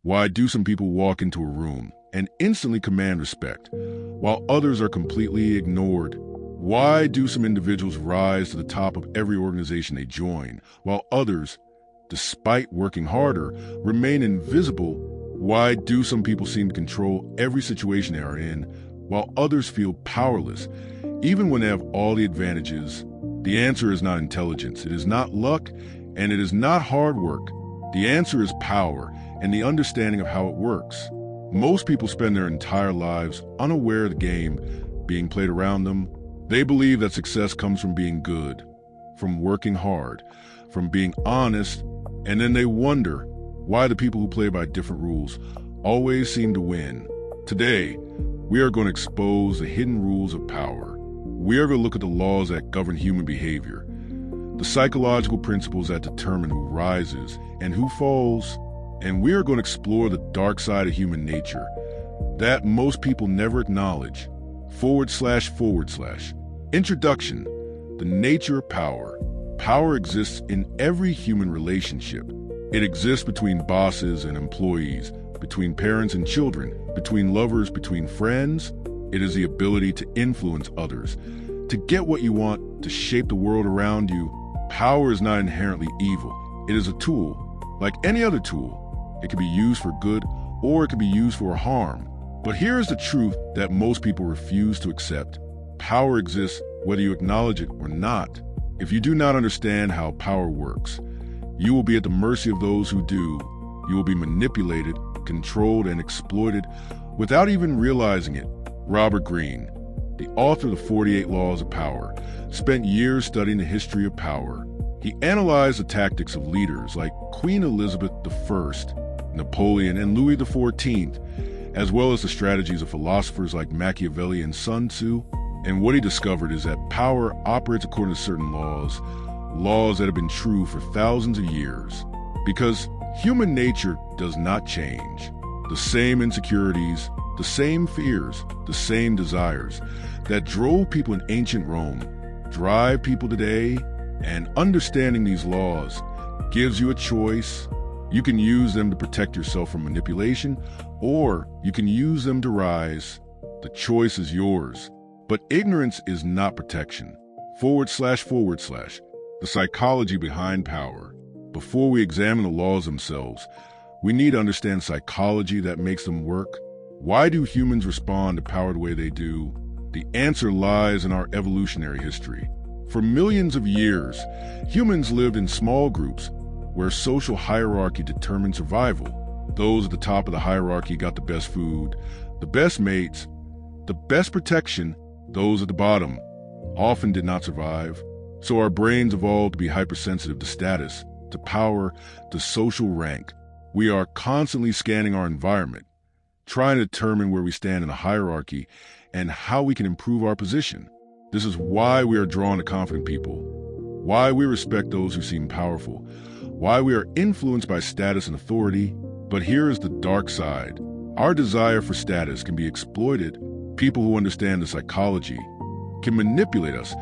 Why do some people walk into a room and instantly command respect, while others are completely ignored? Why do some individuals rise to the top of every organization they join, while others, despite working harder, remain invisible? Why do some people seem to control every situation they are in, while others feel powerless, even when they have all the advantages? The answer is not intelligence, it is not luck, and it is not hard work. The answer is power and the understanding of how it works. Most people spend their entire lives unaware of the game being played around them. They believe that success comes from being good, from working hard, from being honest, and then they wonder why the people who play by different rules always seem to win. Today, we are going to expose the hidden rules of power. We are going to look at the laws that govern human behavior, the psychological principles that determine who rises and who falls, and we are going to explore the dark side of human nature that most people never acknowledge. // Introduction: the nature of power. Power exists in every human relationship. It exists between bosses and employees, between parents and children, between lovers, between friends. It is the ability to influence others, to get what you want, to shape the world around you. Power is not inherently evil. It is a tool. Like any other tool, it can be used for good or it can be used for harm. But here is the truth that most people refuse to accept. Power exists whether you acknowledge it or not. If you do not understand how power works, you will be at the mercy of those who do. You will be manipulated, controlled, and exploited without even realizing it. Robert Greene, the author of the 48 Laws of Power, spent years studying the history of power. He analyzed the tactics of leaders like Queen Elizabeth I, Napoleon, and Louis XIV, as well as the strategies of philosophers like Machiavelli and Sun Tzu. And what he discovered is that power operates according to certain laws that have been true for thousands of years. Because human nature does not change. The same insecurities, the same fears, the same desires that drove people in ancient Rome drive people today, and understanding these laws gives you a choice. You can use them to protect yourself from manipulation, or you can use them to rise. The choice is yours. But ignorance is not protection. // The psychology behind power. Before we examine the laws themselves, we need to understand psychology that makes them work. Why do humans respond to power the way they do? The answer lies in our evolutionary history. For millions of years, humans lived in small groups where social hierarchy determined survival. Those at the top of the hierarchy got the best food, the best mates, the best protection. Those at the bottom often did not survive. So our brains evolved to be hypersensitive to status, to power, to social rank. We are constantly scanning our environment, trying to determine where we stand in the hierarchy and how we can improve our position. This is why we are drawn to confident people, why we respect those who seem powerful, why we are influenced by status and authority. But here is the dark side. Our desire for status can be exploited. People who understand the psychology can manipulate us,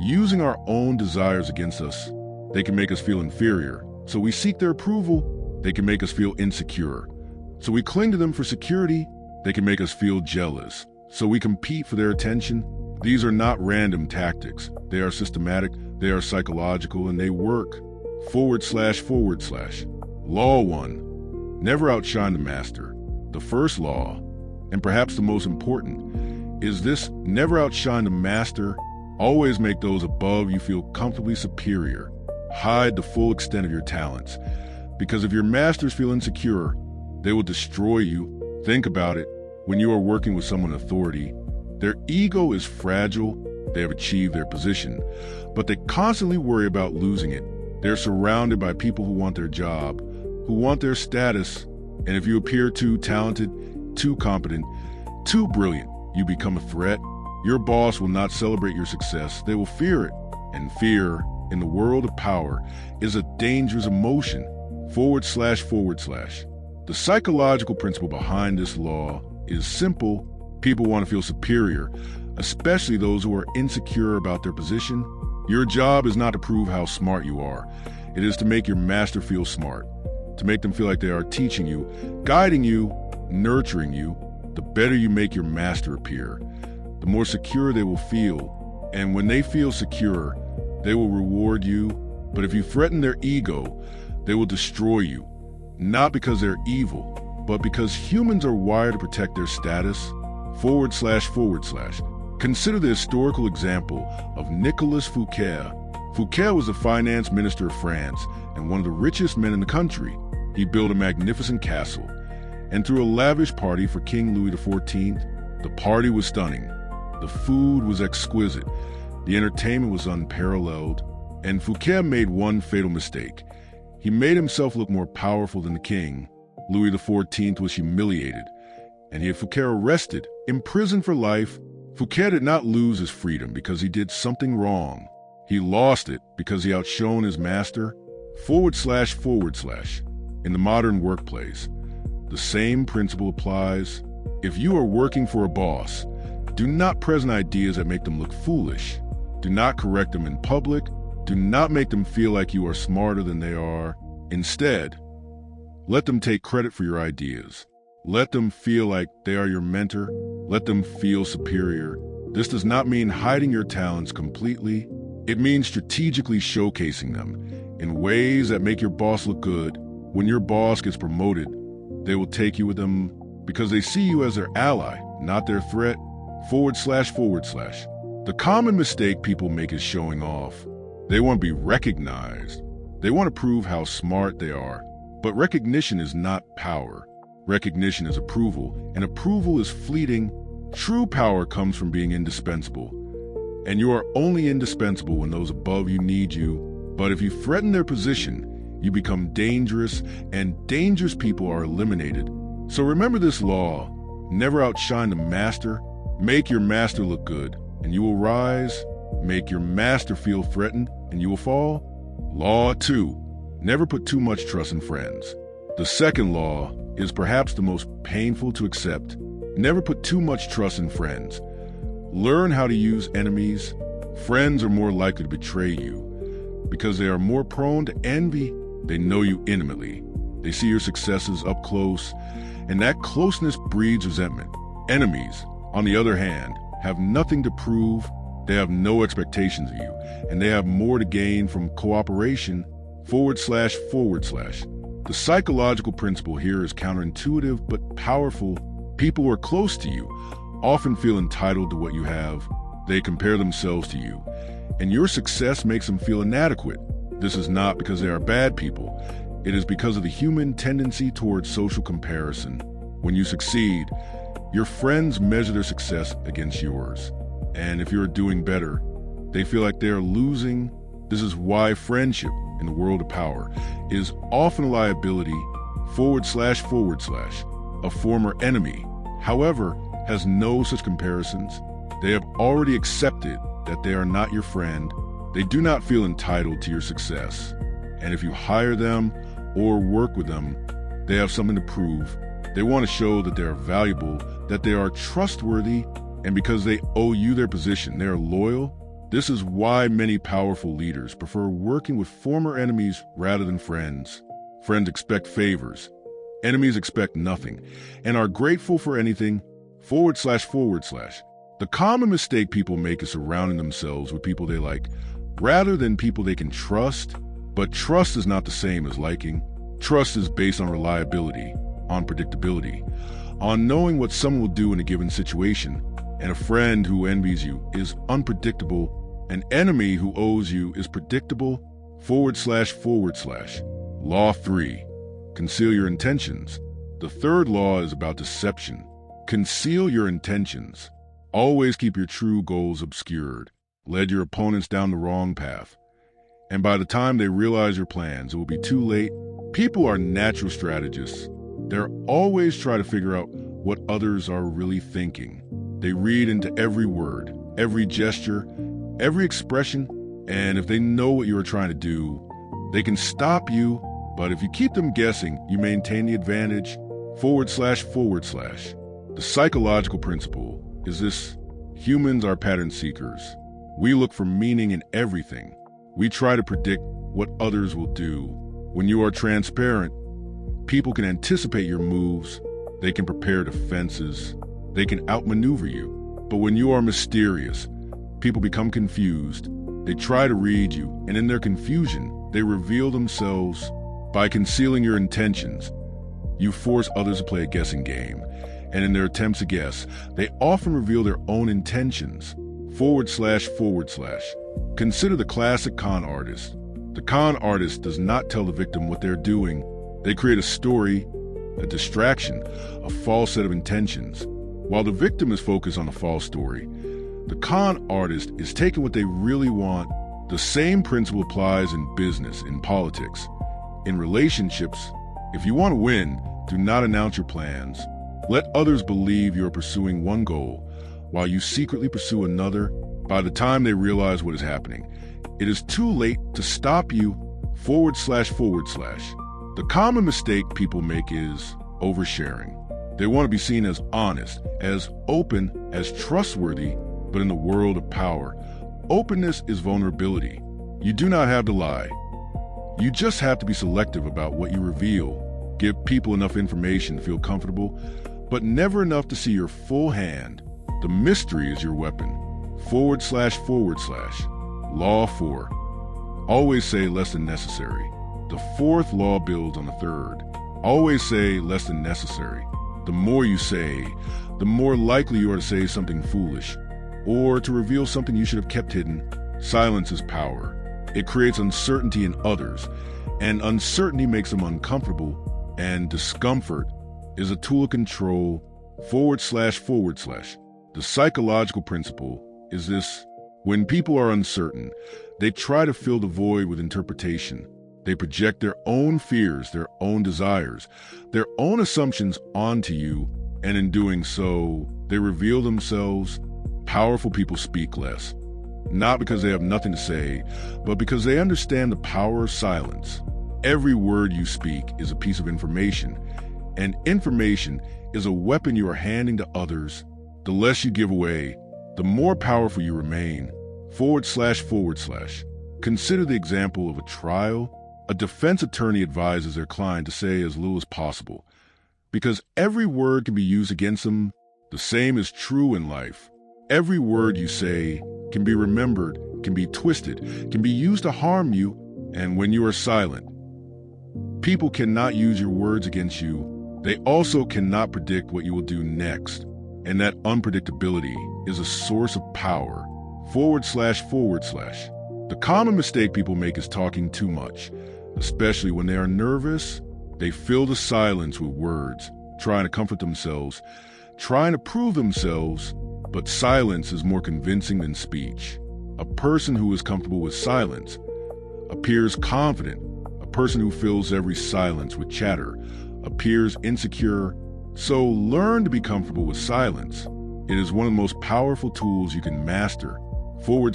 using our own desires against us. They can make us feel inferior, so we seek their approval. They can make us feel insecure, so we cling to them for security. They can make us feel jealous, so we compete for their attention. These are not random tactics. They are systematic, they are psychological, and they work. // Law 1. Never outshine the master. The first law, and perhaps the most important, is this: never outshine the master. Always make those above you feel comfortably superior. Hide the full extent of your talents, because if your masters feel insecure, they will destroy you. Think about it. When you are working with someone in authority, their ego is fragile. They have achieved their position, but they constantly worry about losing it. They're surrounded by people who want their job, who want their status, and if you appear too talented, too competent, too brilliant, you become a threat. Your boss will not celebrate your success. They will fear it. And fear, in the world of power, is a dangerous emotion. // The psychological principle behind this law is simple. People want to feel superior, especially those who are insecure about their position. Your job is not to prove how smart you are. It is to make your master feel smart. to make them feel like they are teaching you, guiding you, nurturing you. The better you make your master appear, the more secure they will feel. And when they feel secure, they will reward you. But if you threaten their ego, they will destroy you, not because they're evil, but because humans are wired to protect their status. //. Consider the historical example of Nicolas Fouquet. Fouquet was the finance minister of France and one of the richest men in the country. He built a magnificent castle and threw a lavish party for King Louis XIV. The party was stunning. The food was exquisite. The entertainment was unparalleled. And Fouquet made one fatal mistake. He made himself look more powerful than the king. Louis XIV was humiliated, and he had Fouquet arrested, imprisoned for life. Fouquet did not lose his freedom because he did something wrong. He lost it because he outshone his master. //. In the modern workplace, the same principle applies. If you are working for a boss, do not present ideas that make them look foolish. Do not correct them in public. Do not make them feel like you are smarter than they are. Instead, let them take credit for your ideas. Let them feel like they are your mentor. Let them feel superior. This does not mean hiding your talents completely. It means strategically showcasing them in ways that make your boss look good. When your boss gets promoted, they will take you with them because they see you as their ally, not their threat. //. The common mistake people make is showing off. They want to be recognized. They want to prove how smart they are. But recognition is not power. Recognition is approval, and approval is fleeting. True power comes from being indispensable. And you are only indispensable when those above you need you. But if you threaten their position, you become dangerous, and dangerous people are eliminated. So remember this law: never outshine the master. Make your master look good, and you will rise. Make your master feel threatened, and you will fall. Law 2. Never put too much trust in friends. The second law is perhaps the most painful to accept. Never put too much trust in friends. Learn how to use enemies. Friends are more likely to betray you because they are more prone to envy. They know you intimately. They see your successes up close, and that closeness breeds resentment. Enemies, on the other hand, have nothing to prove. They have no expectations of you, and they have more to gain from cooperation. //. The psychological principle here is counterintuitive but powerful. People who are close to you often feel entitled to what you have. They compare themselves to you, and your success makes them feel inadequate. This is not because they are bad people. It is because of the human tendency towards social comparison. When you succeed, your friends measure their success against yours. And if you're doing better, they feel like they are losing. This is why friendship in the world of power is often a liability. //. A former enemy, however, has no such comparisons. They have already accepted that they are not your friend. They do not feel entitled to your success. And if you hire them or work with them, they have something to prove. They want to show that they are valuable, that they are trustworthy, and because they owe you their position, they are loyal. This is why many powerful leaders prefer working with former enemies rather than friends. Friends expect favors. Enemies expect nothing and are grateful for anything. //. The common mistake people make is surrounding themselves with people they like rather than people they can trust. But trust is not the same as liking. Trust is based on reliability, on predictability, on knowing what someone will do in a given situation. And a friend who envies you is unpredictable. An enemy who owes you is predictable. //. Law 3. Conceal your intentions. The third law is about deception. Conceal your intentions. Always keep your true goals obscured. Lead your opponents down the wrong path. And by the time they realize your plans, it will be too late. People are natural strategists. They're always trying to figure out what others are really thinking. They read into every word, every gesture, every expression, and if they know what you are trying to do, they can stop you. But if you keep them guessing, you maintain the advantage. //. The psychological principle is this: humans are pattern seekers. We look for meaning in everything. We try to predict what others will do. When you are transparent, People can anticipate your moves, they can prepare defenses, they can outmaneuver you. But when you are mysterious, people become confused, they try to read you, and in their confusion, they reveal themselves. By concealing your intentions, you force others to play a guessing game, and in their attempts to guess, they often reveal their own intentions. .. Consider the classic con artist. The con artist does not tell the victim what they're doing. They create a story, a distraction, a false set of intentions. While the victim is focused on a false story, the con artist is taking what they really want. The same principle applies in business, in politics, in relationships. If you want to win, do not announce your plans. Let others believe you're pursuing one goal, while you secretly pursue another. By the time they realize what is happening, it is too late to stop you. .. The common mistake people make is oversharing. They want to be seen as honest, as open, as trustworthy, but in the world of power, openness is vulnerability. You do not have to lie. You just have to be selective about what you reveal. Give people enough information to feel comfortable, but never enough to see your full hand. The mystery is your weapon. .. Law 4. Always say less than necessary. The fourth law builds on the third. Always say less than necessary. The more you say, the more likely you are to say something foolish, or to reveal something you should have kept hidden. Silence is power. It creates uncertainty in others, and uncertainty makes them uncomfortable, and discomfort is a tool of control. .. The psychological principle is this: when people are uncertain, they try to fill the void with interpretation. They project their own fears, their own desires, their own assumptions onto you, and in doing so, they reveal themselves. Powerful people speak less, not because they have nothing to say, but because they understand the power of silence. Every word you speak is a piece of information, and information is a weapon you are handing to others. The less you give away, the more powerful you remain. .. Consider the example of a trial. A defense attorney advises their client to say as little as possible, because every word can be used against them. The same is true in life. Every word you say can be remembered, can be twisted, can be used to harm you, and when you are silent, people cannot use your words against you. They also cannot predict what you will do next, and that unpredictability is a source of power. .. The common mistake people make is talking too much, especially when they are nervous. They fill the silence with words, trying to comfort themselves, trying to prove themselves, but silence is more convincing than speech. A person who is comfortable with silence appears confident. A person who fills every silence with chatter appears insecure. So learn to be comfortable with silence. It is one of the most powerful tools you can master. .. Law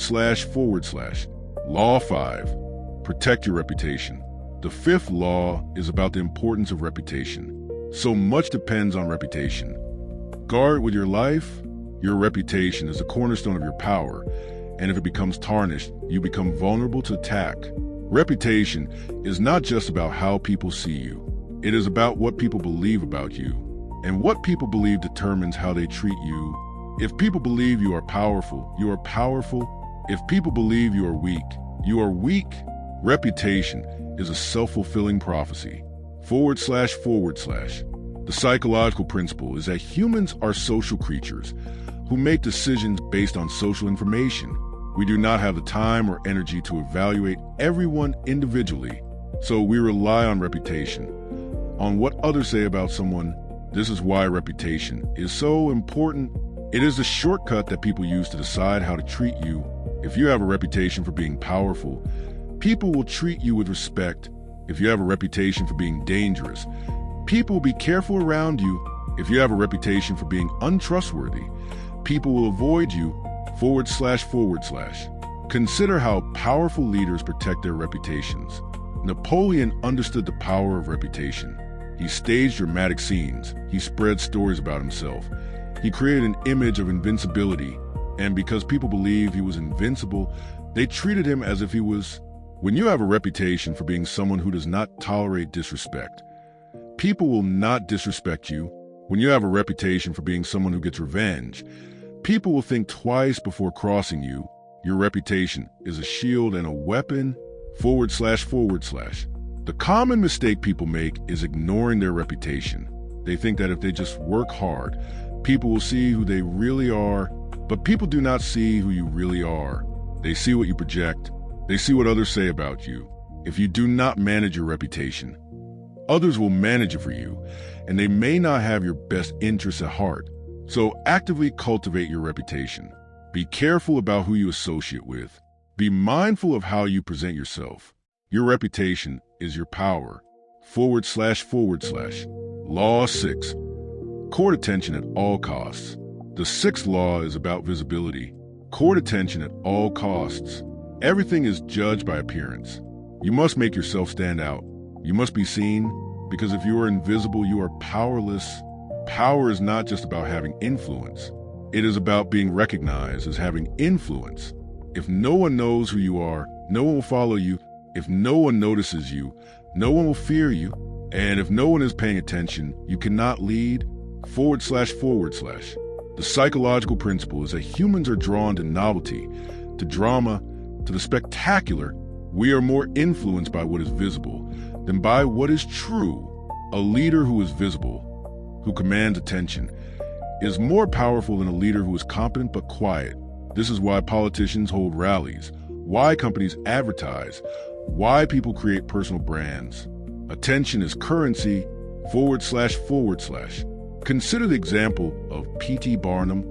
5. Protect your reputation. The fifth law is about the importance of reputation. So much depends on reputation. Guard with your life. Your reputation is the cornerstone of your power, and if it becomes tarnished, you become vulnerable to attack. Reputation is not just about how people see you. It is about what people believe about you, and what people believe determines how they treat you. If people believe you are powerful, you are powerful. If people believe you are weak, you are weak. Reputation is a self-fulfilling prophecy. .. The psychological principle is that humans are social creatures who make decisions based on social information. We do not have the time or energy to evaluate everyone individually, so we rely on reputation, on what others say about someone. This is why reputation is so important. It is the shortcut that people use to decide how to treat you. If you have a reputation for being powerful, people will treat you with respect. If you have a reputation for being dangerous, people will be careful around you. If you have a reputation for being untrustworthy, people will avoid you. .. Consider how powerful leaders protect their reputations. Napoleon understood the power of reputation. He staged dramatic scenes. He spread stories about himself. He created an image of invincibility, and because people believed he was invincible, they treated him as if he was. When you have a reputation for being someone who does not tolerate disrespect, People will not disrespect you. When you have a reputation for being someone who gets revenge, people will think twice before crossing you. Your reputation is a shield and a weapon, .. The common mistake people make is ignoring their reputation. They think that if they just work hard, people will see who they really are, but people do not see who you really are. They see what you project. They see what others say about you. If you do not manage your reputation, others will manage it for you, and they may not have your best interests at heart. So actively cultivate your reputation. Be careful about who you associate with. Be mindful of how you present yourself. Your reputation is your power. .. Law 6. Court attention at all costs. The sixth law is about visibility. Court attention at all costs. Everything is judged by appearance. You must make yourself stand out. You must be seen, because if you are invisible, you are powerless. Power is not just about having influence. It is about being recognized as having influence. If no one knows who you are, no one will follow you. If no one notices you, no one will fear you. And if no one is paying attention, you cannot lead. .. The psychological principle is that humans are drawn to novelty, to drama, to the spectacular. We are more influenced by what is visible than by what is true. A leader who is visible, who commands attention, is more powerful than a leader who is competent but quiet. This is why politicians hold rallies, why companies advertise, why people create personal brands. Attention is currency. .. Consider the example of P.T. Barnum.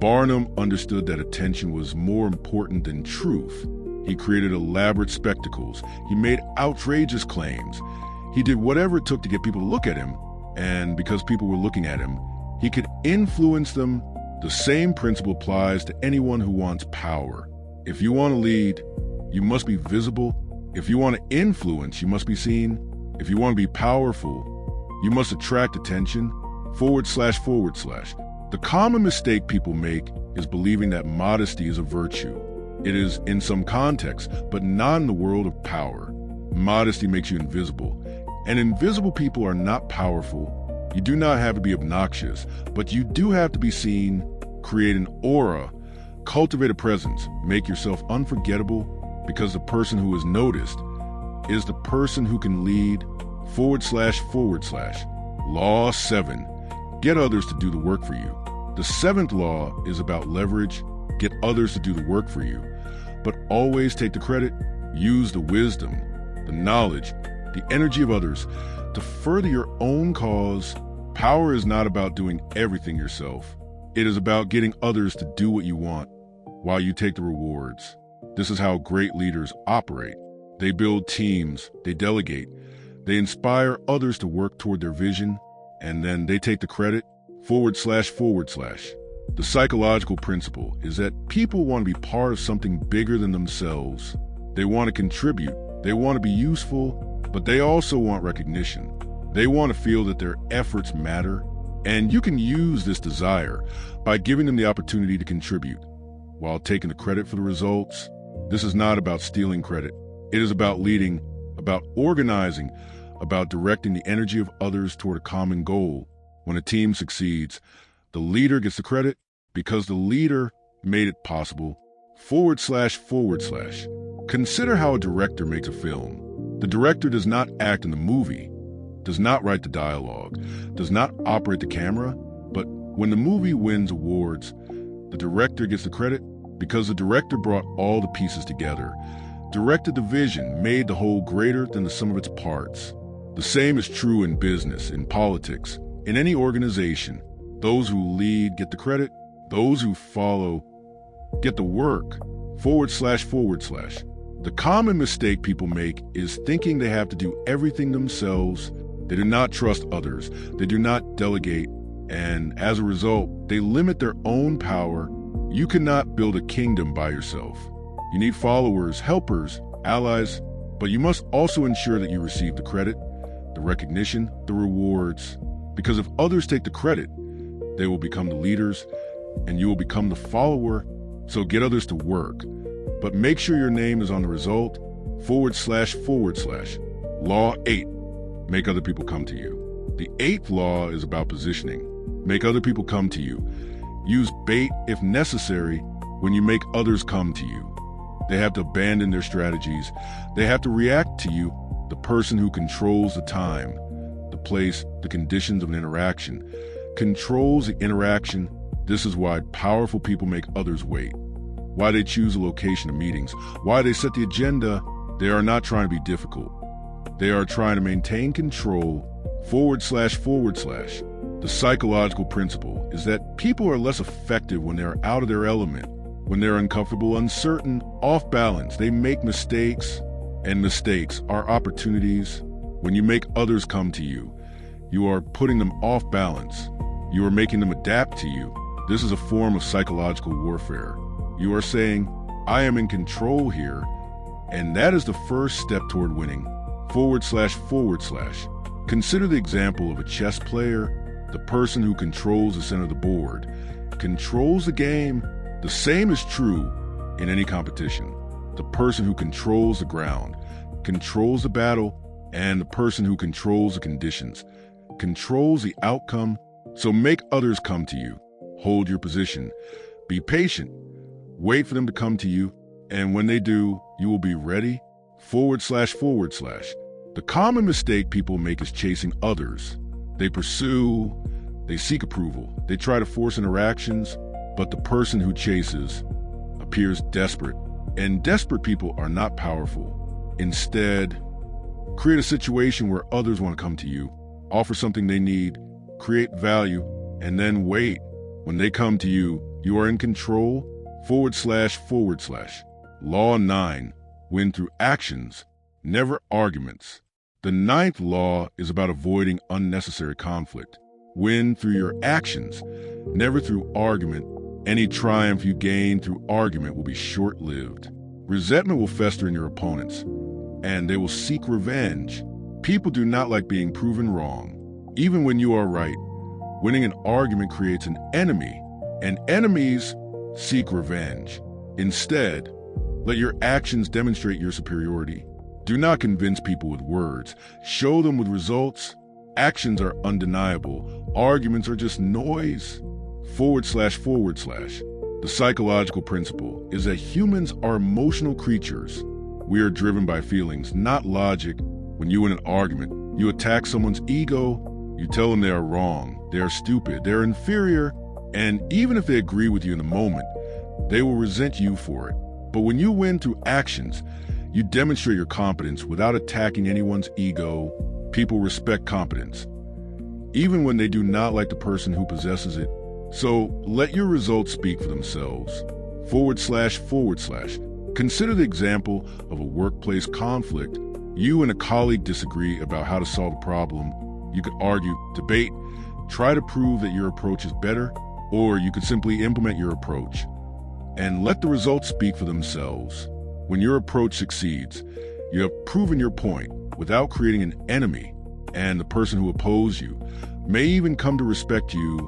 Barnum understood that attention was more important than truth. He created elaborate spectacles. He made outrageous claims. He did whatever it took to get people to look at him. And because people were looking at him, he could influence them. The same principle applies to anyone who wants power. If you want to lead, you must be visible. If you want to influence, you must be seen. If you want to be powerful, you must attract attention. .. The common mistake people make is believing that modesty is a virtue. It is in some contexts, but not in the world of power. Modesty makes you invisible, and invisible people are not powerful. You do not have to be obnoxious, but you do have to be seen. Create an aura, cultivate a presence, make yourself unforgettable, because the person who is noticed is the person who can lead. .. Law 7. Get others to do the work for you. The seventh law is about leverage. Get others to do the work for you. But always take the credit. Use the wisdom, the knowledge, the energy of others to further your own cause. Power is not about doing everything yourself. It is about getting others to do what you want while you take the rewards. This is how great leaders operate. They build teams, they delegate, they inspire others to work toward their vision, and then they take the credit. .. The psychological principle is that people want to be part of something bigger than themselves. They want to contribute, they want to be useful, but they also want recognition. They want to feel that their efforts matter, and you can use this desire by giving them the opportunity to contribute while taking the credit for the results. This is not about stealing credit. It is about leading, about organizing, about directing the energy of others toward a common goal. When a team succeeds, the leader gets the credit because the leader made it possible. .. Consider how a director makes a film. The director does not act in the movie, does not write the dialogue, does not operate the camera, but when the movie wins awards, the director gets the credit because the director brought all the pieces together, directed the vision, made the whole greater than the sum of its parts. The same is true in business, in politics, in any organization. Those who lead get the credit. Those who follow get the work. .. The common mistake people make is thinking they have to do everything themselves. They do not trust others. They do not delegate. And as a result, they limit their own power. You cannot build a kingdom by yourself. You need followers, helpers, allies, but you must also ensure that you receive the credit, the recognition, the rewards. Because if others take the credit, they will become the leaders and you will become the follower. So get others to work, but make sure your name is on the result. .. Law 8. Make other people come to you. The 8th law is about positioning. Make other people come to you. Use bait if necessary when you make others come to you. They have to abandon their strategies. They have to react to you, the person who controls the time, the place, the conditions of an interaction. Controls the interaction. This is why powerful people make others wait. Why they choose a location of meetings. Why they set the agenda. They are not trying to be difficult. They are trying to maintain control, //. The psychological principle is that people are less effective when they are out of their element, when they're uncomfortable, uncertain, off balance. They make mistakes, and mistakes are opportunities. When you make others come to you, you are putting them off balance. You are making them adapt to you. This is a form of psychological warfare. You are saying, I am in control here, and that is the first step toward winning, //. Consider the example of a chess player. The person who controls the center of the board controls the game. The same is true in any competition. The person who controls the ground controls the battle, and the person who controls the conditions controls the outcome. So make others come to you. Hold your position. Be patient. Wait for them to come to you, and when they do, you will be ready, //. The common mistake people make is chasing others. They pursue, they seek approval, they try to force interactions, but the person who chases appears desperate, and desperate people are not powerful. Instead, create a situation where others want to come to you, offer something they need, create value, and then wait. When they come to you, you are in control, //. Law 9, win through actions, never arguments. The 9th law is about avoiding unnecessary conflict. Win through your actions, never through argument. Any triumph you gain through argument will be short-lived. Resentment will fester in your opponents, and they will seek revenge. People do not like being proven wrong, even when you are right. Winning an argument creates an enemy, and enemies seek revenge. Instead, let your actions demonstrate your superiority. Do not convince people with words. Show them with results. Actions are undeniable. Arguments are just noise, //. The psychological principle is that humans are emotional creatures. We are driven by feelings, not logic. When you win an argument, you attack someone's ego. You tell them they are wrong, they are stupid, they are inferior, and even if they agree with you in the moment, they will resent you for it. But when you win through actions, you demonstrate your competence without attacking anyone's ego. People respect competence, even when they do not like the person who possesses it. So let your results speak for themselves, //. Consider the example of a workplace conflict. You and a colleague disagree about how to solve a problem. You could argue, debate, try to prove that your approach is better, or you could simply implement your approach and let the results speak for themselves. When your approach succeeds, you have proven your point without creating an enemy, and the person who opposed you may even come to respect you,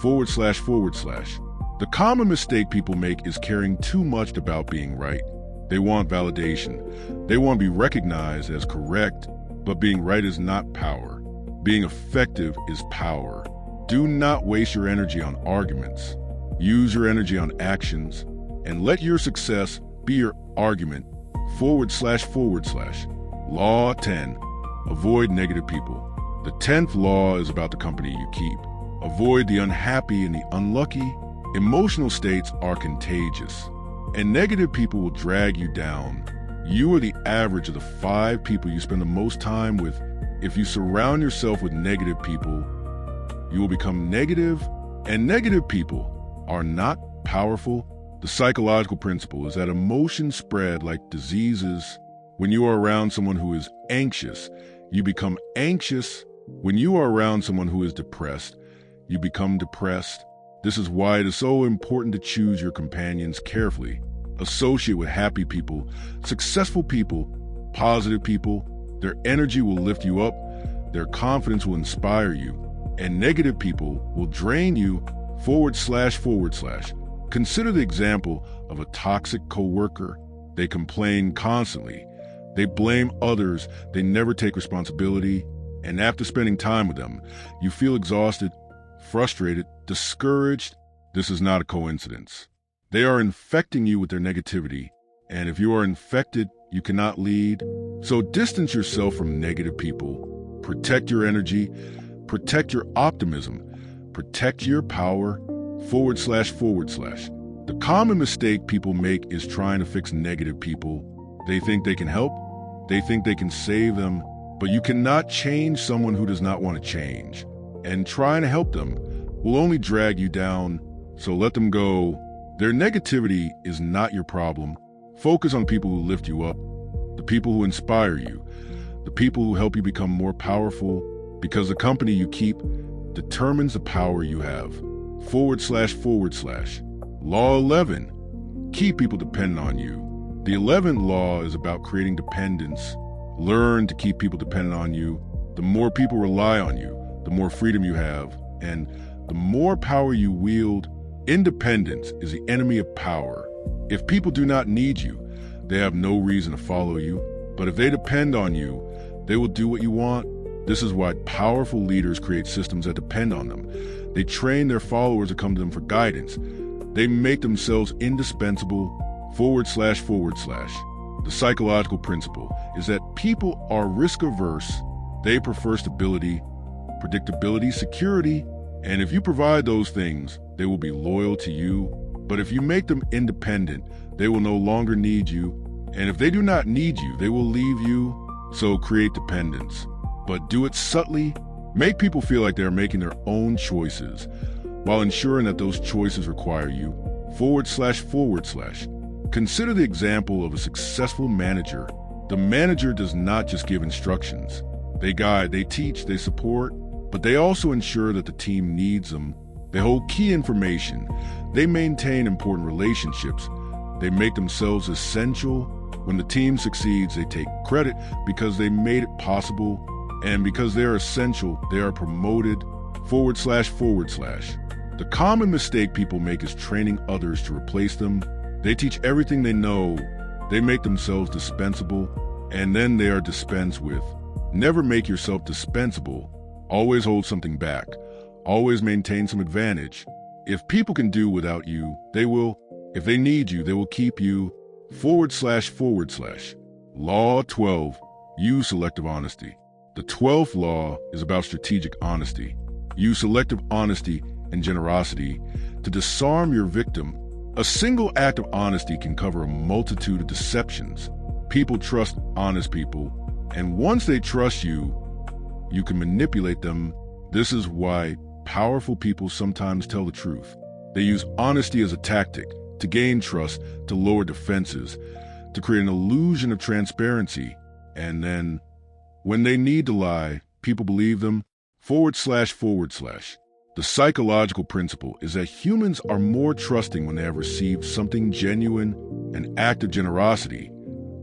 //. The common mistake people make is caring too much about being right. They want validation. They want to be recognized as correct, but being right is not power. Being effective is power. Do not waste your energy on arguments. Use your energy on actions, and let your success be your argument, //. Law 10, avoid negative people. The 10th law is about the company you keep. Avoid the unhappy and the unlucky. Emotional states are contagious, and negative people will drag you down. You are the average of the 5 people you spend the most time with. If you surround yourself with negative people, you will become negative, and negative people are not powerful. The psychological principle is that emotions spread like diseases. When you are around someone who is anxious, you become anxious. When you are around someone who is depressed, you become depressed. This is why it is so important to choose your companions carefully. Associate with happy people, successful people, positive people. Their energy will lift you up, their confidence will inspire you, and negative people will drain you, //. Consider the example of a toxic coworker. They complain constantly. They blame others. They never take responsibility. And after spending time with them, you feel exhausted, frustrated, discouraged. This is not a coincidence. They are infecting you with their negativity, and if you are infected, you cannot lead. So distance yourself from negative people. Protect your energy. Protect your optimism. Protect your power. .. The common mistake people make is trying to fix negative people. They think they can help. They think they can save them. But you cannot change someone who does not want to change. And trying to help them will only drag you down. So let them go. Their negativity is not your problem. Focus on people who lift you up, the people who inspire you, the people who help you become more powerful, because the company you keep determines the power you have. .. Law 11. Keep people dependent on you. The 11th law is about creating dependence. Learn to keep people dependent on you. The more people rely on you, the more freedom you have, and the more power you wield. Independence is the enemy of power. If people do not need you, they have no reason to follow you. But if they depend on you, they will do what you want. This is why powerful leaders create systems that depend on them. They train their followers to come to them for guidance. They make themselves indispensable. .. The psychological principle is that people are risk-averse. They prefer stability, predictability, security, and if you provide those things, they will be loyal to you. But if you make them independent, they will no longer need you. And if they do not need you, they will leave you. So create dependence. But do it subtly. Make people feel like they're making their own choices, while ensuring that those choices require you. .. Consider the example of a successful manager. The manager does not just give instructions. They guide, they teach, they support, but they also ensure that the team needs them. They hold key information. They maintain important relationships. They make themselves essential. When the team succeeds, they take credit because they made it possible. And because they are essential, they are promoted. .. The common mistake people make is training others to replace them. They teach everything they know. They make themselves dispensable, and then they are dispensed with. Never make yourself dispensable. Always hold something back. Always maintain some advantage. If people can do without you, they will. If they need you, they will keep you. .. Law 12. Use selective honesty. The 12th law is about strategic honesty. Use selective honesty and generosity to disarm your victim. A single act of honesty can cover a multitude of deceptions. People trust honest people, and once they trust you, you can manipulate them. This is why powerful people sometimes tell the truth. They use honesty as a tactic to gain trust, to lower defenses, to create an illusion of transparency, and then, when they need to lie, people believe them. .. The psychological principle is that humans are more trusting when they have received something genuine, an act of generosity,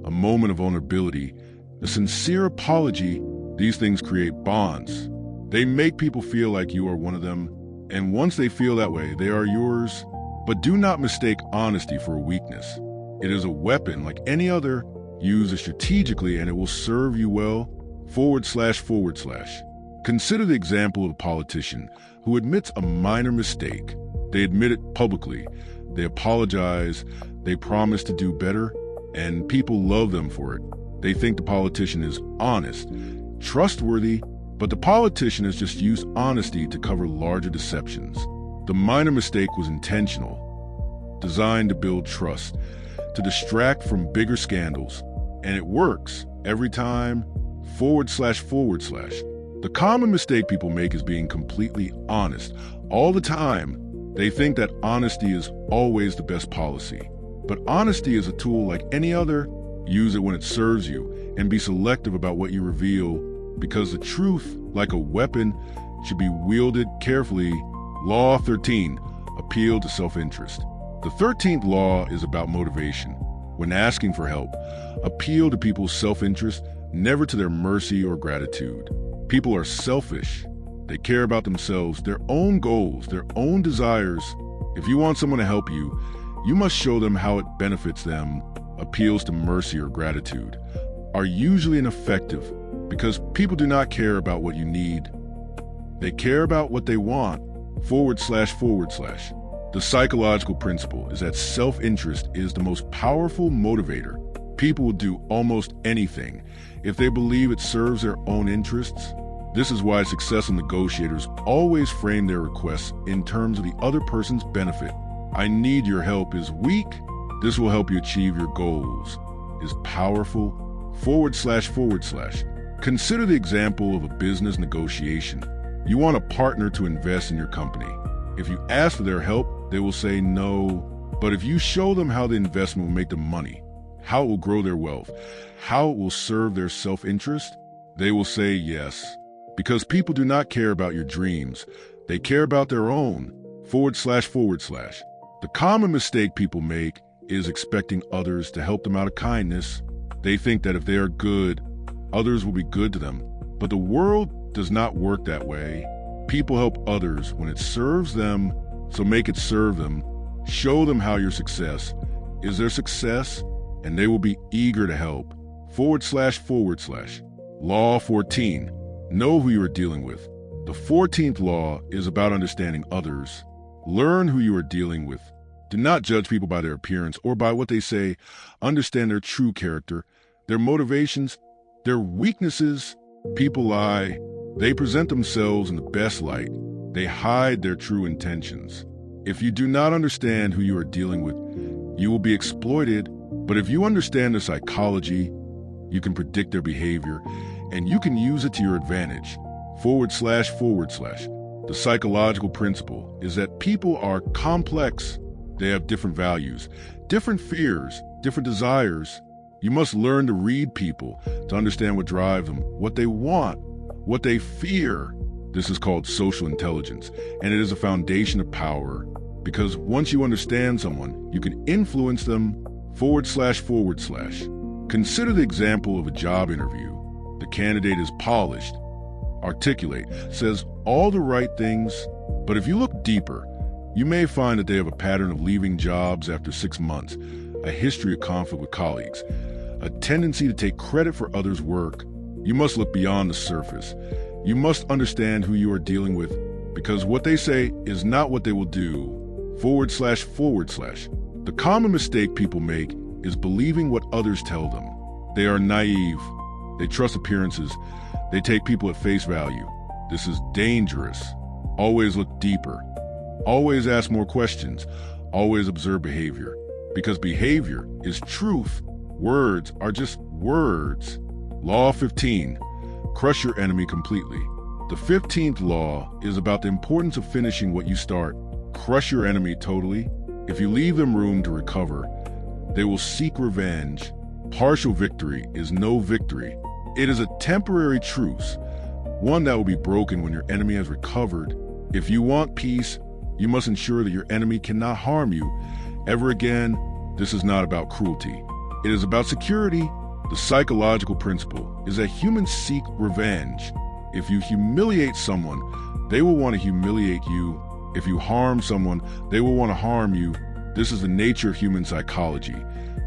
a moment of vulnerability, a sincere apology. These things create bonds. They make people feel like you are one of them, and once they feel that way, they are yours. But do not mistake honesty for a weakness. It is a weapon like any other. Use it strategically and it will serve you well. .. Consider the example of a politician who admits a minor mistake. They admit it publicly. They apologize. They promise to do better. And people love them for it. They think the politician is honest, trustworthy, but the politician has just used honesty to cover larger deceptions. The minor mistake was intentional, designed to build trust, to distract from bigger scandals. And it works every time. .. The common mistake people make is being completely honest all the time. They think that honesty is always the best policy. But honesty is a tool like any other. Use it when it serves you, and be selective about what you reveal, because the truth, like a weapon, should be wielded carefully. Law 13. Appeal to self-interest. The 13th law is about motivation. When asking for help, appeal to people's self-interest, never to their mercy or gratitude. People are selfish. They care about themselves, their own goals, their own desires. If you want someone to help you, you must show them how it benefits them. Appeals to mercy or gratitude are usually ineffective Because people do not care about what you need. They care about what they want, //. The psychological principle is that self-interest is the most powerful motivator. People will do almost anything if they believe it serves their own interests. This is why successful negotiators always frame their requests in terms of the other person's benefit. I need your help is weak. This will help you achieve your goals. Is powerful, //. Consider the example of a business negotiation. You want a partner to invest in your company. If you ask for their help, they will say no. But if you show them how the investment will make them money, how it will grow their wealth, how it will serve their self-interest, they will say yes. Because people do not care about your dreams. They care about their own, //. The common mistake people make is expecting others to help them out of kindness. They think that if they are good, others will be good to them. But the world does not work that way. People help others when it serves them, so make it serve them. Show them how your success is their success, and they will be eager to help, //. Law 14. Know who you are dealing with. The 14th law is about understanding others. Learn who you are dealing with. Do not judge people by their appearance or by what they say. Understand their true character, their motivations, their weaknesses. People lie. They present themselves in the best light. They hide their true intentions. If you do not understand who you are dealing with, you will be exploited. But if you understand their psychology, you can predict their behavior, and you can use it to your advantage, //. The psychological principle is that people are complex. They have different values, different fears, different desires. You must learn to read people to understand what drives them, what they want, what they fear. This is called social intelligence, and it is a foundation of power. Because once you understand someone, you can influence them, //. Consider the example of a job interview. The candidate is polished, articulate, says all the right things, but if you look deeper, you may find that they have a pattern of leaving jobs after 6 months, a history of conflict with colleagues, a tendency to take credit for others' work. You must look beyond the surface. You must understand who you are dealing with, because what they say is not what they will do, //. The common mistake people make is believing what others tell them. They are naive. They trust appearances. They take people at face value. This is dangerous. Always look deeper. Always ask more questions. Always observe behavior. Because behavior is truth. Words are just words. Law 15. Crush your enemy completely. The 15th law is about the importance of finishing what you start. Crush your enemy totally. If you leave them room to recover, they will seek revenge. Partial victory is no victory. It is a temporary truce, one that will be broken when your enemy has recovered. If you want peace, you must ensure that your enemy cannot harm you ever again. This is not about cruelty. It is about security. The psychological principle is that humans seek revenge. If you humiliate someone, they will want to humiliate you. If you harm someone, they will want to harm you. This is the nature of human psychology.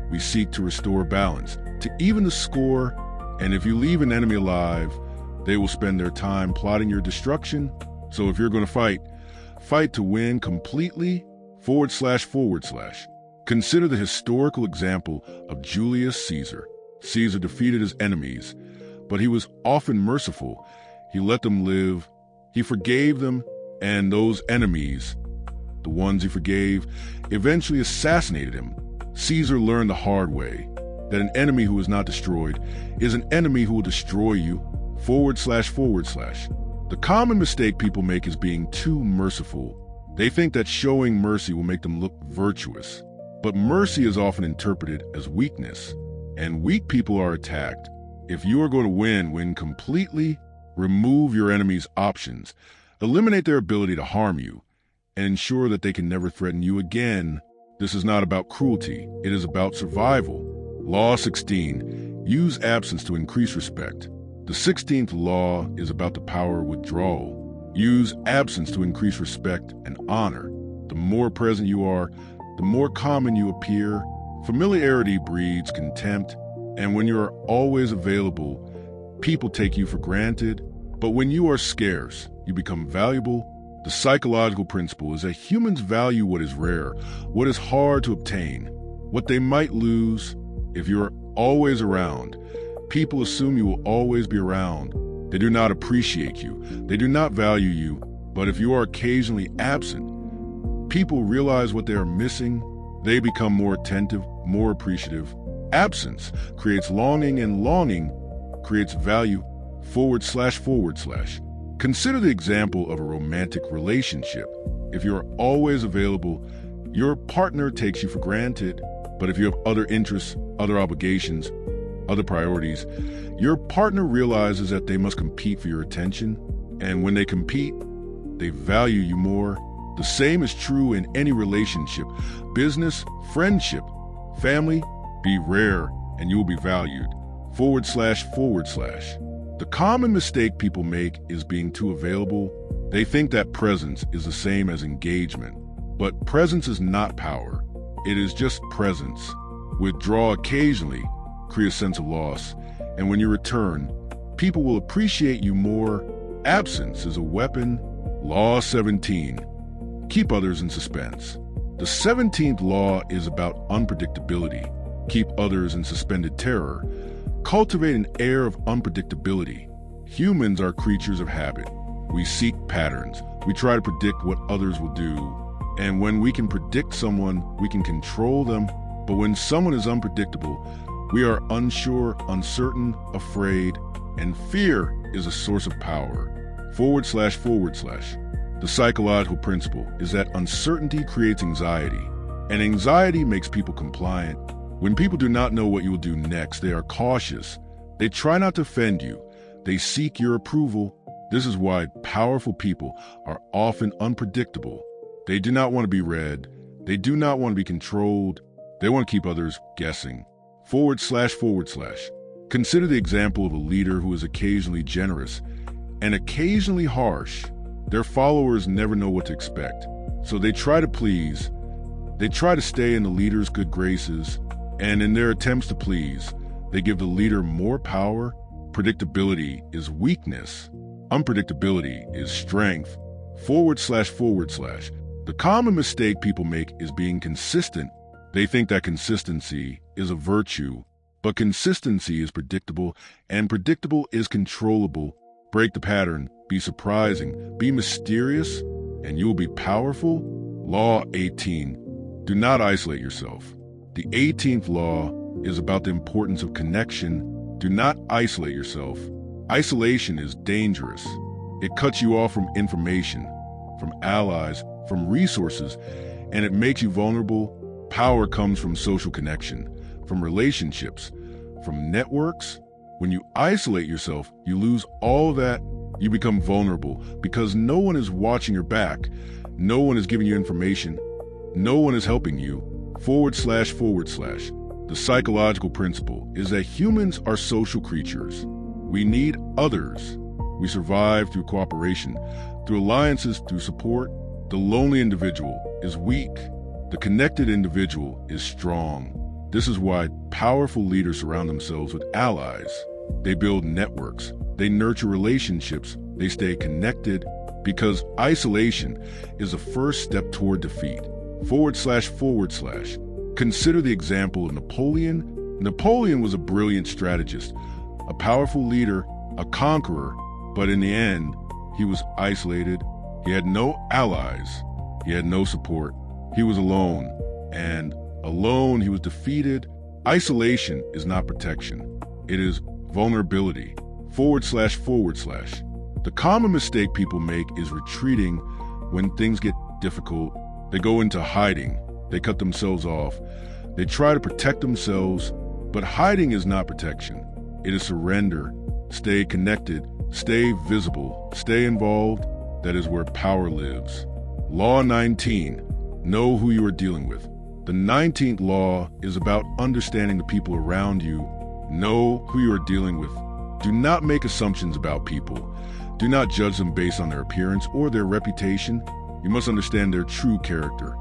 We seek to restore balance, to even the score, and if you leave an enemy alive, they will spend their time plotting your destruction. So if you're going to fight to win completely, //. Consider the historical example of Julius Caesar. Caesar defeated his enemies, but he was often merciful. He let them live. He forgave them, and those enemies, the ones he forgave, eventually assassinated him. Caesar learned the hard way that an enemy who is not destroyed is an enemy who will destroy you, //. The common mistake people make is being too merciful. They think that showing mercy will make them look virtuous. But mercy is often interpreted as weakness, and weak people are attacked. If you are going to win completely. Remove your enemy's options. Eliminate their ability to harm you, and ensure that they can never threaten you again. This is not about cruelty. It is about survival. Law 16. Use absence to increase respect. The 16th law is about the power of withdrawal. Use absence to increase respect and honor. The more present you are, the more common you appear. Familiarity breeds contempt, and when you are always available, People take you for granted. But when you are scarce, you become valuable. The psychological principle is that humans value what is rare, what is hard to obtain, what they might lose. If you're always around, people assume you will always be around. They do not appreciate you. They do not value you. But if you are occasionally absent, people realize what they are missing. They become more attentive, more appreciative. Absence creates longing, and longing creates value. // Consider the example of a romantic relationship. If you're always available, your partner takes you for granted. But if you have other interests, other obligations, other priorities, your partner realizes that they must compete for your attention. And when they compete, they value you more. The same is true in any relationship, business, friendship, family. Be rare and you will be valued. // The common mistake people make is being too available. They think that presence is the same as engagement. But presence is not power. It is just presence. Withdraw occasionally, create a sense of loss. And when you return, people will appreciate you more. Absence is a weapon. Law 17. Keep others in suspense. The 17th law is about unpredictability. Keep others in suspended terror. Cultivate an air of unpredictability. Humans are creatures of habit. We seek patterns. We try to predict what others will do. And when we can predict someone, we can control them. But when someone is unpredictable, we are unsure, uncertain, afraid, and fear is a source of power. // The psychological principle is that uncertainty creates anxiety, and anxiety makes people compliant. When people do not know what you will do next, they are cautious. They try not to offend you. They seek your approval. This is why powerful people are often unpredictable. They do not want to be read. They do not want to be controlled. They want to keep others guessing. // Consider the example of a leader who is occasionally generous and occasionally harsh. Their followers never know what to expect, so they try to please. They try to stay in the leader's good graces, and in their attempts to please, they give the leader more power. Predictability is weakness. Unpredictability is strength. // The common mistake people make is being consistent. They think that consistency is a virtue, but consistency is predictable, and predictable is controllable. Break the pattern, be surprising, be mysterious, and you will be powerful. Law 18. Do not isolate yourself. The 18th law is about the importance of connection. Do not isolate yourself. Isolation is dangerous. It cuts you off from information, from allies, from resources, and it makes you vulnerable. Power comes from social connection, from relationships, from networks. When you isolate yourself, you lose all of that. You become vulnerable because no one is watching your back. No one is giving you information. No one is helping you. // The psychological principle is that humans are social creatures. We need others. We survive through cooperation, through alliances, through support. The lonely individual is weak. The connected individual is strong. This is why powerful leaders surround themselves with allies. They build networks. They nurture relationships. They stay connected because isolation is the first step toward defeat. // Consider the example of Napoleon. Napoleon was a brilliant strategist, a powerful leader, a conqueror, but in the end, he was isolated. He had no allies. He had no support. He was alone, and alone he was defeated. Isolation is not protection. It is vulnerability. // The common mistake people make is retreating when things get difficult. They go into hiding. They cut themselves off. They try to protect themselves, but hiding is not protection. It is surrender. Stay connected. Stay visible. Stay involved. That is where power lives. Law 19. Know who you are dealing with. The 19th law is about understanding the people around you. Know who you are dealing with. Do not make assumptions about people. Do not judge them based on their appearance or their reputation. You must understand their true character,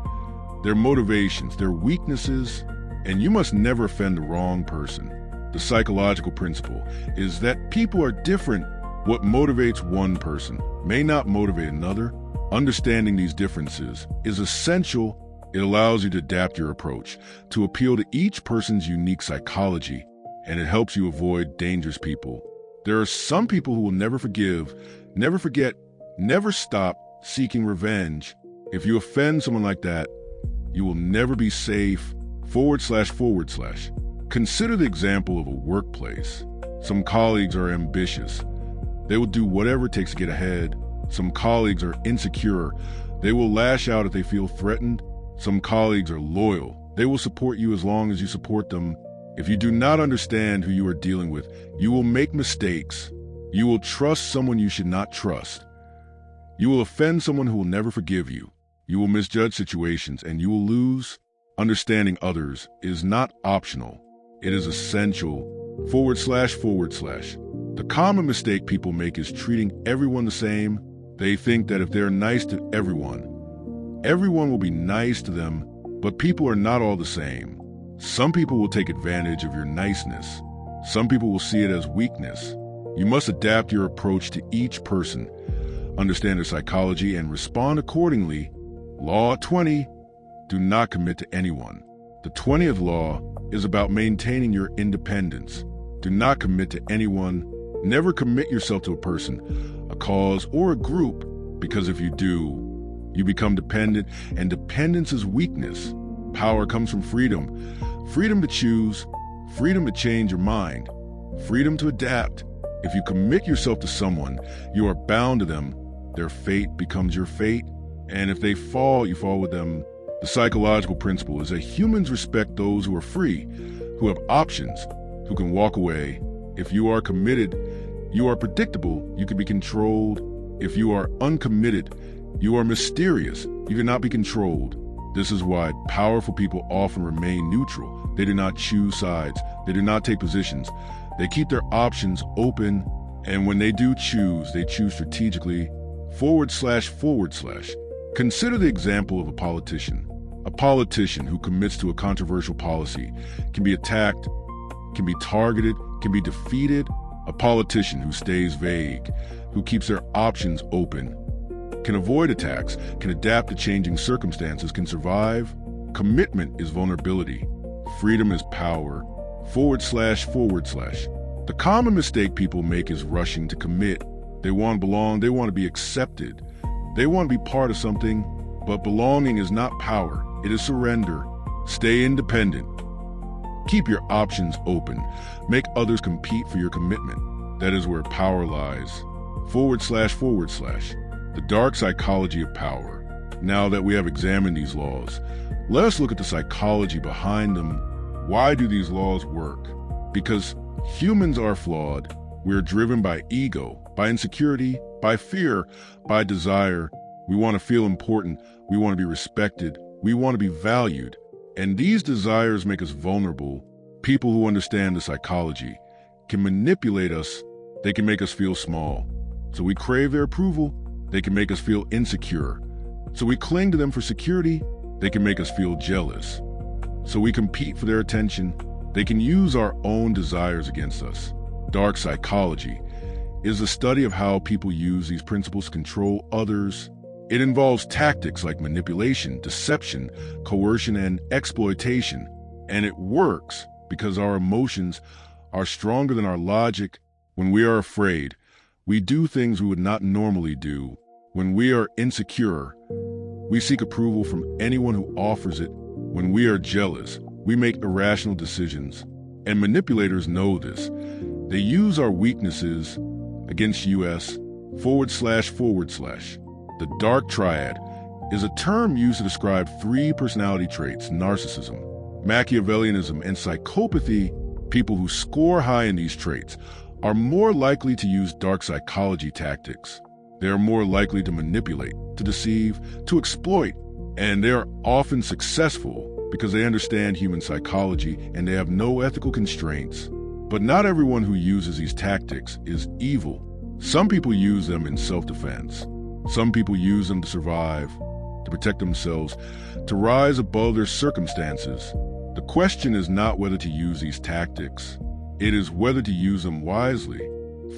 their motivations, their weaknesses, and you must never offend the wrong person. The the psychological principle, is that people are different. What motivates one person may not motivate another. Understanding these differences is essential. It allows you to adapt your approach to appeal to each person's unique psychology, and it helps you avoid dangerous people. There are some people who will never forgive, never forget, never stop seeking revenge. If you offend someone like that, you will never be safe. // Consider the example of a workplace. Some colleagues are ambitious. They will do whatever it takes to get ahead. Some colleagues are insecure. They will lash out if they feel threatened. Some colleagues are loyal. They will support you as long as you support them. If you do not understand who you are dealing with, you will make mistakes. You will trust someone you should not trust. You will offend someone who will never forgive you. You will misjudge situations and you will lose. Understanding others is not optional. It is essential. // The common mistake people make is treating everyone the same. They think that if they're nice to everyone will be nice to them, but people are not all the same. Some people will take advantage of your niceness. Some people will see it as weakness. You must adapt your approach to each person, understand their psychology, and respond accordingly. Law 20. Do not commit to anyone. The 20th law is about maintaining your independence. Do not commit to anyone. Never commit yourself to a person, a cause, or a group, because if you do, you become dependent, and dependence is weakness. Power comes from freedom. Freedom to choose, freedom to change your mind, freedom to adapt. If you commit yourself to someone, you are bound to them. Their fate becomes your fate, and if they fall, you fall with them. The psychological principle is that humans respect those who are free, who have options, who can walk away. If you are committed, you are predictable, you can be controlled. If you are uncommitted, you are mysterious, you cannot be controlled. This is why powerful people often remain neutral. They do not choose sides. They do not take positions. They keep their options open, and when they do choose, they choose strategically. // Consider the example of a politician. A politician who commits to a controversial policy can be attacked, can be targeted, can be defeated. A politician who stays vague, who keeps their options open, can avoid attacks, can adapt to changing circumstances, can survive. Commitment is vulnerability. Freedom is power. // The common mistake people make is rushing to commit. They want to belong, they want to be accepted. They want to be part of something, but belonging is not power, it is surrender. Stay independent. Keep your options open. Make others compete for your commitment. That is where power lies. // The dark psychology of power. Now that we have examined these laws, let us look at the psychology behind them. Why do these laws work? Because humans are flawed. We are driven by ego, by insecurity, by fear, by desire. We want to feel important. We want to be respected. We want to be valued. And these desires make us vulnerable. People who understand the psychology can manipulate us. They can make us feel small. So we crave their approval. They can make us feel insecure. So we cling to them for security. They can make us feel jealous. So we compete for their attention. They can use our own desires against us. Dark psychology is the study of how people use these principles to control others. It involves tactics like manipulation, deception, coercion, and exploitation. And it works because our emotions are stronger than our logic. When we are afraid, we do things we would not normally do. When we are insecure, we seek approval from anyone who offers it. When we are jealous, we make irrational decisions. And manipulators know this. They use our weaknesses against us. // The dark triad is a term used to describe 3 personality traits: narcissism, Machiavellianism, and psychopathy. People who score high in these traits are more likely to use dark psychology tactics. They are more likely to manipulate, to deceive, to exploit, and they are often successful because they understand human psychology and they have no ethical constraints. But not everyone who uses these tactics is evil. Some people use them in self-defense. Some people use them to survive, to protect themselves, to rise above their circumstances. The question is not whether to use these tactics. It is whether to use them wisely.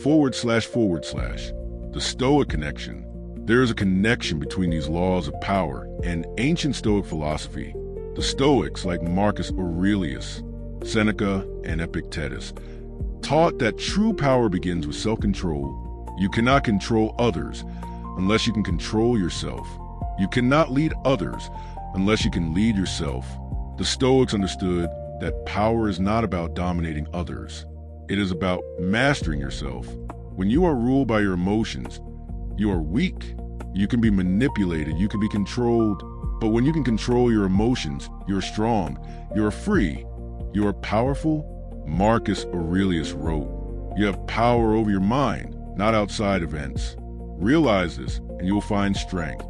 // The Stoic connection. There is a connection between these laws of power and ancient Stoic philosophy. The Stoics, like Marcus Aurelius, Seneca, and Epictetus, taught that true power begins with self-control. You cannot control others unless you can control yourself. You cannot lead others unless you can lead yourself. The Stoics understood that power is not about dominating others. It is about mastering yourself. When you are ruled by your emotions, you are weak. You can be manipulated, you can be controlled. But when you can control your emotions, you're strong, you're free, you are powerful. Marcus Aurelius wrote, "You have power over your mind, not outside events." Realize this, and you will find strength.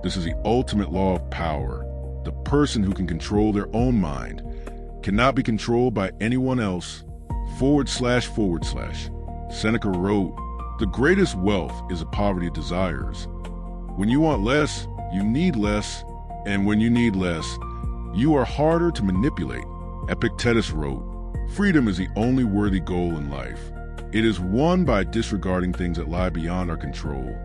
This is the ultimate law of power. The person who can control their own mind cannot be controlled by anyone else. // Seneca wrote, "The greatest wealth is a poverty of desires." When you want less, you need less. And when you need less, you are harder to manipulate. Epictetus wrote, "Freedom is the only worthy goal in life. It is won by disregarding things that lie beyond our control."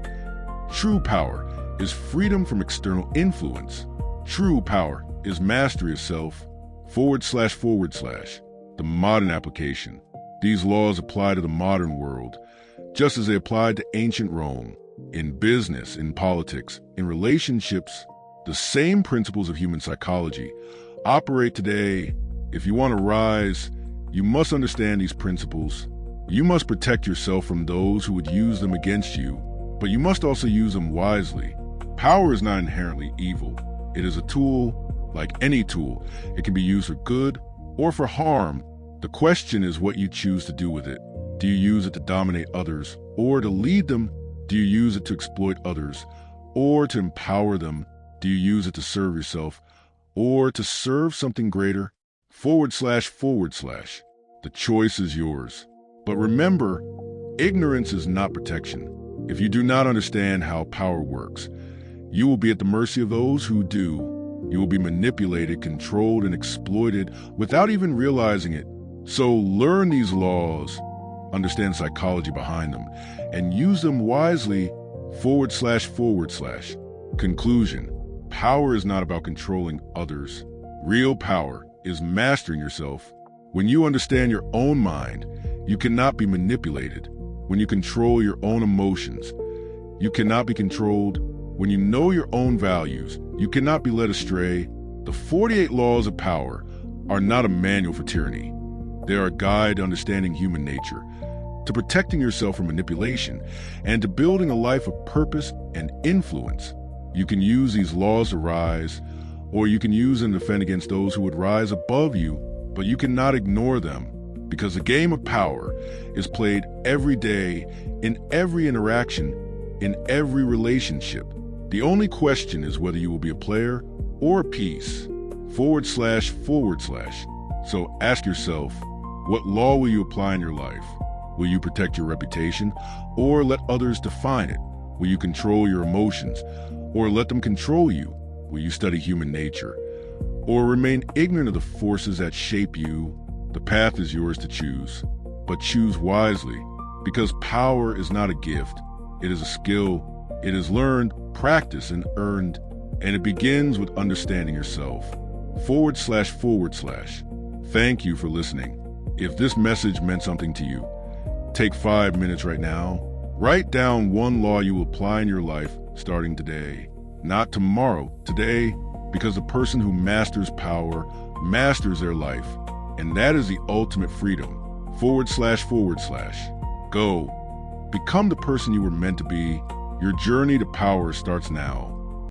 True power is freedom from external influence. True power is mastery of self. // The modern application. These laws apply to the modern world, just as they applied to ancient Rome. In business, in politics, in relationships, the same principles of human psychology operate today. If you want to rise, you must understand these principles. You must protect yourself from those who would use them against you, but you must also use them wisely. Power is not inherently evil. It is a tool. Like any tool, it can be used for good or for harm. The question is what you choose to do with it. Do you use it to dominate others or to lead them? Do you use it to exploit others or to empower them? Do you use it to serve yourself or to serve something greater? // The choice is yours. But remember, ignorance is not protection. If you do not understand how power works, you will be at the mercy of those who do. You will be manipulated, controlled, and exploited without even realizing it. So learn these laws, understand psychology behind them, and use them wisely. // Conclusion. Power is not about controlling others. Real power is mastering yourself. When you understand your own mind, you cannot be manipulated. When you control your own emotions, you cannot be controlled. When you know your own values, you cannot be led astray. The 48 laws of power are not a manual for tyranny. They are a guide to understanding human nature, to protecting yourself from manipulation, and to building a life of purpose and influence. You can use these laws to rise, or you can use them to defend against those who would rise above you, but you cannot ignore them, because the game of power is played every day, in every interaction, in every relationship. The only question is whether you will be a player or a piece. // So ask yourself, what law will you apply in your life? Will you protect your reputation or let others define it? Will you control your emotions or let them control you? Will you study human nature or remain ignorant of the forces that shape you? The path is yours to choose, but choose wisely, because power is not a gift. It is a skill. It is learned, practiced, and earned, and it begins with understanding yourself. // Thank you for listening. If this message meant something to you, take 5 minutes right now. Write down one law you will apply in your life starting today. Not tomorrow, today, because the person who masters power masters their life, and that is the ultimate freedom. // Go. Become the person you were meant to be. Your journey to power starts now.